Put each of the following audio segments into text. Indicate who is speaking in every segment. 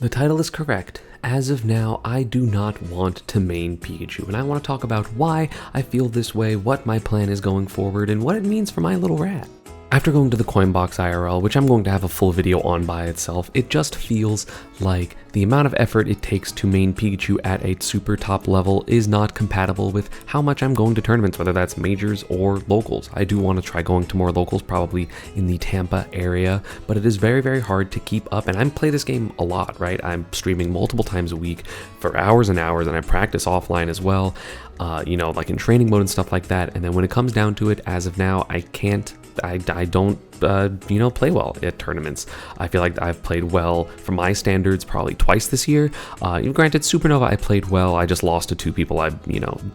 Speaker 1: The title is correct. As of now, I do not want to main Pikachu, and I want to talk about why I feel this way, what my plan is going forward, and what it means for my little rat. After going to the Coinbox IRL, which I'm going to have a full video on by itself, it just feels like the amount of effort it takes to main Pikachu at a super top level is not compatible with how much I'm going to tournaments, whether that's majors or locals. I do want to try going to more locals, probably in the Tampa area, but it is very, very hard to keep up, and I play this game a lot, right? I'm streaming multiple times a week for hours and hours, and I practice offline as well, like in training mode and stuff like that, and then when it comes down to it, as of now, I don't play well at tournaments. I feel like I've played well for my standards probably twice this year. Granted, Supernova I played well. I just lost to two people I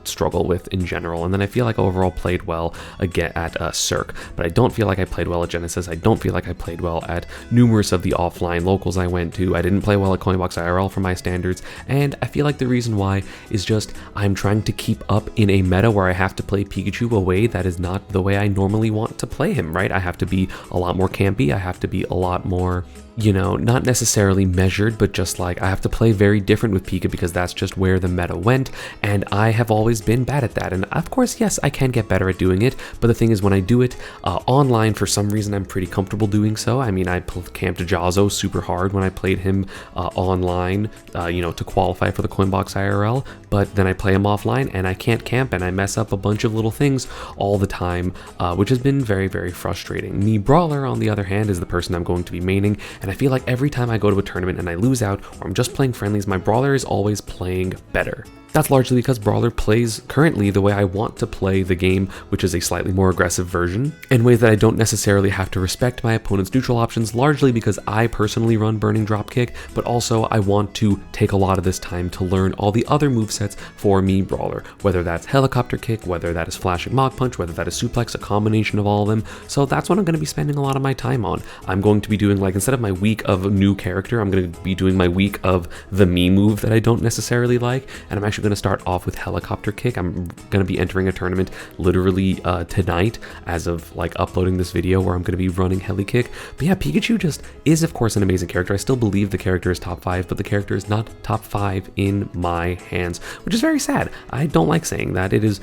Speaker 1: struggle with in general, and then I feel like I overall played well again at Cirque, but I don't feel like I played well at Genesis. I don't feel like I played well at numerous of the offline locals I went to. I didn't play well at Coinbox IRL for my standards, and I feel like the reason why is just I'm trying to keep up in a meta where I have to play Pikachu a way that is not the way I normally want to play him, right? I have to be a lot more campy. I have to be a lot more, not necessarily measured, but just like I have to play very different with Pika because that's just where the meta went, and I have always been bad at that. And of course, yes, I can get better at doing it, but the thing is when I do it online, for some reason, I'm pretty comfortable doing so. I mean, I camped Jazzo super hard when I played him online, to qualify for the Coinbox IRL, but then I play him offline and I can't camp and I mess up a bunch of little things all the time, which has been very, very frustrating. Mii Brawler, on the other hand, is the person I'm going to be maining, and I feel like every time I go to a tournament and I lose out, or I'm just playing friendlies, my Brawler is always playing better. That's largely because Brawler plays currently the way I want to play the game, which is a slightly more aggressive version, in ways that I don't necessarily have to respect my opponent's neutral options, largely because I personally run Burning Dropkick, but also I want to take a lot of this time to learn all the other movesets for Mii Brawler, whether that's Helicopter Kick, whether that is Flashing Mach Punch, whether that is Suplex, a combination of all of them. So that's what I'm going to be spending a lot of my time on. I'm going to be doing, like, instead of my week of a new character, I'm going to be doing my week of the Mii move that I don't necessarily like, and I'm actually going to start off with Helicopter Kick. I'm going to be entering a tournament literally tonight as of like uploading this video, where I'm going to be running Heli Kick. But yeah, Pikachu just is of course an amazing character. I still believe the character is top 5, but the character is not top 5 in my hands, which is very sad. I don't like saying that. It is,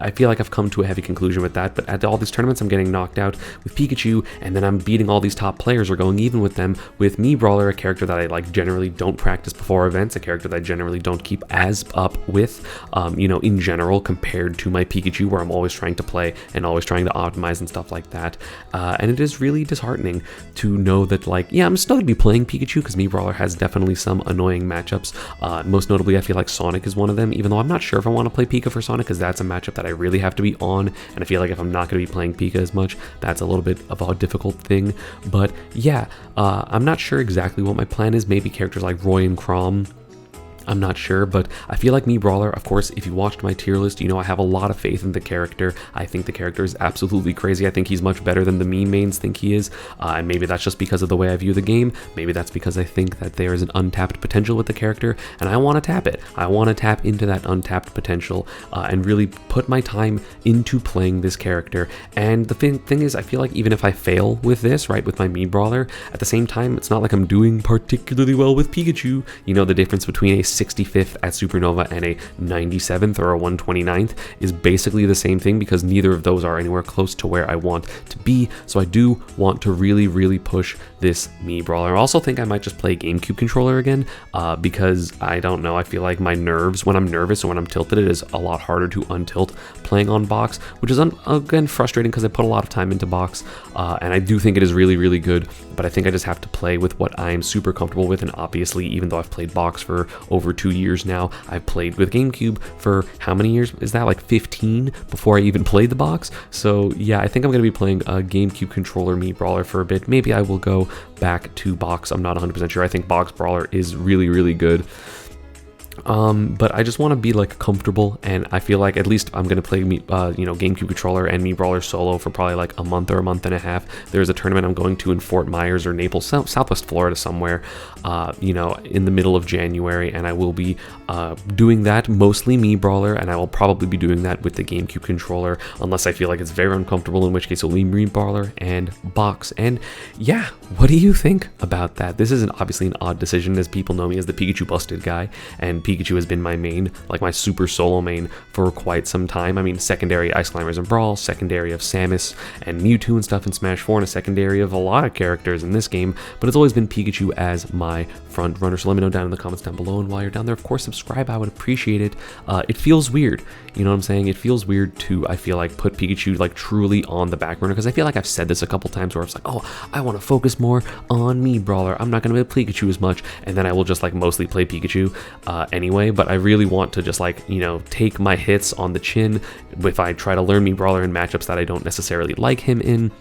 Speaker 1: I feel like I've come to a heavy conclusion with that, but at all these tournaments I'm getting knocked out with Pikachu, and then I'm beating all these top players or going even with them with Mii Brawler, a character that I like generally don't practice before events, a character that I generally don't keep as up with, in general, compared to my Pikachu, where I'm always trying to play and always trying to optimize and stuff like that. And it is really disheartening to know that, I'm still going to be playing Pikachu because Mii Brawler has definitely some annoying matchups. Most notably, I feel like Sonic is one of them, even though I'm not sure if I want to play Pika for Sonic, because that's a matchup that I really have to be on, and I feel like if I'm not going to be playing Pika as much, that's a little bit of a difficult thing. But yeah, I'm not sure exactly what my plan is. Maybe characters like Roy and Chrom, I'm not sure, but I feel like Mii Brawler, of course, if you watched my tier list, I have a lot of faith in the character. I think the character is absolutely crazy. I think he's much better than the Mii mains think he is, and maybe that's just because of the way I view the game. Maybe that's because I think that there is an untapped potential with the character, and I want to tap it. I want to tap into that untapped potential and really put my time into playing this character. And the thing is, I feel like even if I fail with this, right, with my Mii Brawler, at the same time, it's not like I'm doing particularly well with Pikachu. The difference between a 65th at Supernova and a 97th or a 129th is basically the same thing, because neither of those are anywhere close to where I want to be. So I do want to really, really push this Mii Brawler. I also think I might just play GameCube controller again, because I don't know, I feel like my nerves, when I'm nervous or when I'm tilted, it is a lot harder to untilt playing on box, which is again frustrating because I put a lot of time into box, and I do think it is really, really good, but I think I just have to play with what I'm super comfortable with. And obviously, even though I've played box for over 2 years now, I've played with GameCube for how many years is that, like 15, before I even played the box. So yeah, I think I'm going to be playing a GameCube controller Mii Brawler for a bit. Maybe I will go back to box. I'm not 100% sure. I think box Brawler is really, really good. But I just want to be comfortable, and I feel like at least I'm gonna play GameCube controller and Mii Brawler solo for probably like a month or a month and a half. There's a tournament I'm going to in Fort Myers or Naples, Southwest Florida somewhere, you know, in the middle of January, and I will be doing that mostly Mii Brawler, and I will probably be doing that with the GameCube controller, unless I feel like it's very uncomfortable, in which case it'll be Mii Brawler and box. And yeah, what do you think about that? This is obviously an odd decision, as people know me as the Pikachu busted guy, and Pikachu has been my main, like my super solo main for quite some time. I mean, secondary Ice Climbers and Brawl, secondary of Samus and Mewtwo and stuff in Smash 4, and a secondary of a lot of characters in this game, but it's always been Pikachu as my front runner. So let me know down in the comments down below, and while you're down there, of course, subscribe. I would appreciate it. It feels weird, you know what I'm saying? It feels weird to, I feel like, put Pikachu like truly on the back burner, because I feel like I've said this a couple times where it's like, oh, I want to focus more on Mii Brawler, I'm not going to play Pikachu as much, and then I will just like mostly play Pikachu anyway. But I really want to just like, you know, take my hits on the chin if I try to learn Mii Brawler in matchups that I don't necessarily like him in.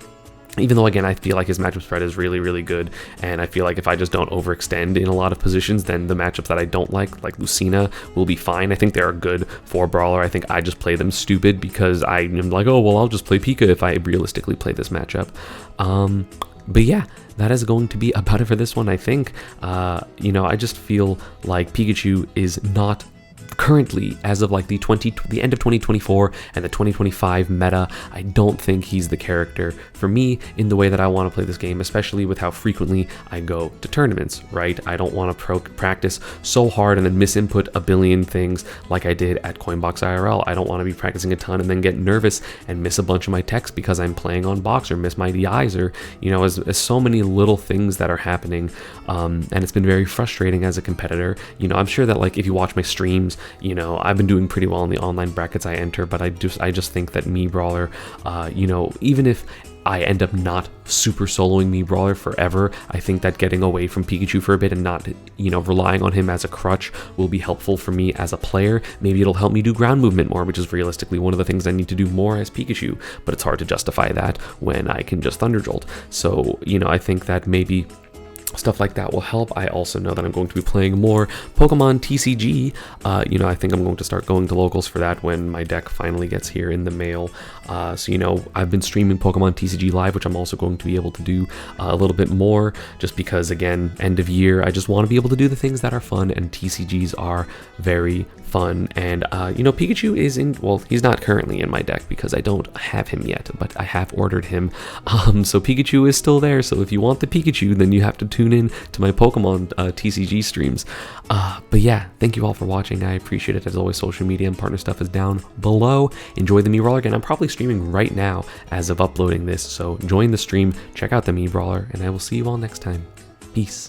Speaker 1: Even though, again, I feel like his matchup spread is really, really good, and I feel like if I just don't overextend in a lot of positions, then the matchups that I don't like Lucina, will be fine. I think they are good for Brawler. I think I just play them stupid because I am like, oh, well, I'll just play Pika if I realistically play this matchup. But yeah, that is going to be about it for this one, I think. You know, I just feel like Pikachu is not currently, as of like the end of 2024 and the 2025 meta, I don't think he's the character for me in the way that I want to play this game, especially with how frequently I go to tournaments, right? I don't want to practice so hard and then misinput a billion things like I did at Coinbox IRL. I don't want to be practicing a ton and then get nervous and miss a bunch of my text because I'm playing on box, or miss my DIs, or, you know, as so many little things that are happening, and it's been very frustrating as a competitor. You know, I'm sure that like if you watch my streams, you know, I've been doing pretty well in the online brackets I enter, but I just think that Mii Brawler, you know, even if I end up not super soloing Mii Brawler forever, I think that getting away from Pikachu for a bit and not, you know, relying on him as a crutch will be helpful for me as a player. Maybe it'll help me do ground movement more, which is realistically one of the things I need to do more as Pikachu, but it's hard to justify that when I can just Thunder Jolt. So, you know, I think that maybe stuff like that will help. I also know that I'm going to be playing more Pokemon TCG. You know, I think I'm going to start going to locals for that when my deck finally gets here in the mail. So, you know, I've been streaming Pokemon TCG Live, which I'm also going to be able to do a little bit more, just because, again, end of year, I just want to be able to do the things that are fun, and TCGs are very fun. And, you know, Pikachu is in, well, he's not currently in my deck because I don't have him yet, but I have ordered him. So Pikachu is still there. So if you want the Pikachu, then you have to tune in to my Pokemon TCG streams. But yeah, thank you all for watching. I appreciate it. As always, social media and partner stuff is down below. Enjoy the Mii Brawler. Again, I'm probably streaming right now as of uploading this, so join the stream, check out the Mii Brawler, and I will see you all next time. Peace.